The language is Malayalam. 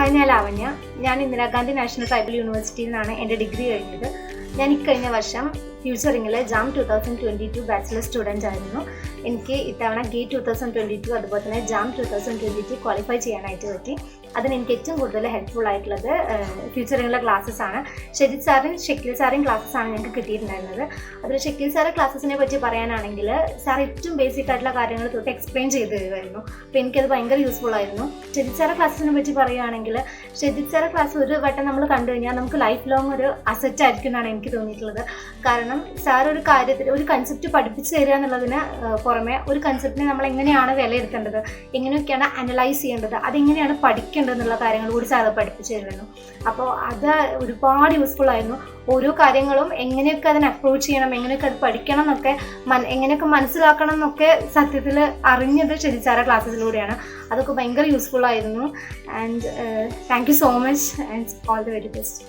ഹായ്, ഞാൻ ലാവണ്യ. ഞാൻ ഇന്ദിരാഗാന്ധി നാഷണൽ ട്രൈബൽ യൂണിവേഴ്സിറ്റിയിൽ നിന്നാണ് എൻ്റെ ഡിഗ്രി കഴിഞ്ഞത്. ഞാൻ ഇക്കഴിഞ്ഞ വർഷം ഫ്യൂച്ചറിങ്ങിൽ ജാം 2022 ബാച്ചിലർ സ്റ്റുഡൻ്റ് ആയിരുന്നു. എനിക്ക് ഇത്തവണ ഗേറ്റ് 2022 അതുപോലെ തന്നെ ജാം 2022 ക്വാളിഫൈ ചെയ്യാനായിട്ട് പറ്റി. അതിന് എനിക്ക് ഏറ്റവും കൂടുതൽ ഹെൽപ്ഫുൾ ആയിട്ടുള്ളത് ഫ്യൂച്ചറിങ്ങിലെ ക്ലാസ്സസ് ആണ്. ഷെജിത് സാറും ഷെക്കിൽ സാറും ക്ലാസ്സസ് ആണ് ഞങ്ങൾക്ക് കിട്ടിയിട്ടുണ്ടായിരുന്നത്. അതിൽ ഷെക്കിൽ സാറ് ക്ലാസ്സസിനെ പറ്റി പറയാനാണെങ്കിൽ സാർ ഏറ്റവും ബേസിക് ആയിട്ടുള്ള കാര്യങ്ങൾ തൊട്ട് എക്സ്പ്ലെയിൻ ചെയ്ത് തരുമായിരുന്നു. അപ്പോൾ എനിക്കത് ഭയങ്കര യൂസ്ഫുൾ ആയിരുന്നു. ഷെജിത് സാറെ ക്ലാസ്സിനെ പറ്റി പറയുകയാണെങ്കിൽ ഷെജിത് സാറെ ക്ലാസ് ഒരു വട്ടം നമ്മൾ കണ്ടു കഴിഞ്ഞാൽ നമുക്ക് ലൈഫ് ലോങ് ഒരു അസറ്റ് ആയിരിക്കും എന്നാണ് എനിക്ക് തോന്നിയിട്ടുള്ളത്. കാരണം സാർ ഒരു കാര്യത്തിൽ ഒരു കൺസെപ്റ്റ് പഠിപ്പിച്ച് തരിക എന്നുള്ളതിന് പുറമെ ഒരു കൺസെപ്റ്റിനെ നമ്മൾ എങ്ങനെയാണ് വിലയിരുത്തേണ്ടത്, എങ്ങനെയൊക്കെയാണ് അനലൈസ് ചെയ്യേണ്ടത്, അതെങ്ങനെയാണ് പഠിക്കേണ്ടത് എന്നുള്ള കാര്യങ്ങൾ കൂടി സാർ പഠിപ്പിച്ചു തരുന്നു. അപ്പോൾ അത് ഒരുപാട് യൂസ്ഫുൾ ആയിരുന്നു. ഓരോ കാര്യങ്ങളും എങ്ങനെയൊക്കെ അതിനെ അപ്രോച്ച് ചെയ്യണം, എങ്ങനെയൊക്കെ അത് പഠിക്കണം എന്നൊക്കെ എങ്ങനെയൊക്കെ മനസ്സിലാക്കണം എന്നൊക്കെ സത്യത്തിൽ അറിഞ്ഞത് ഷെജിത് സാറെ ക്ലാസ്സിലൂടെയാണ്. അതൊക്കെ ഭയങ്കര യൂസ്ഫുൾ ആയിരുന്നു. And thank you so much and all the very best.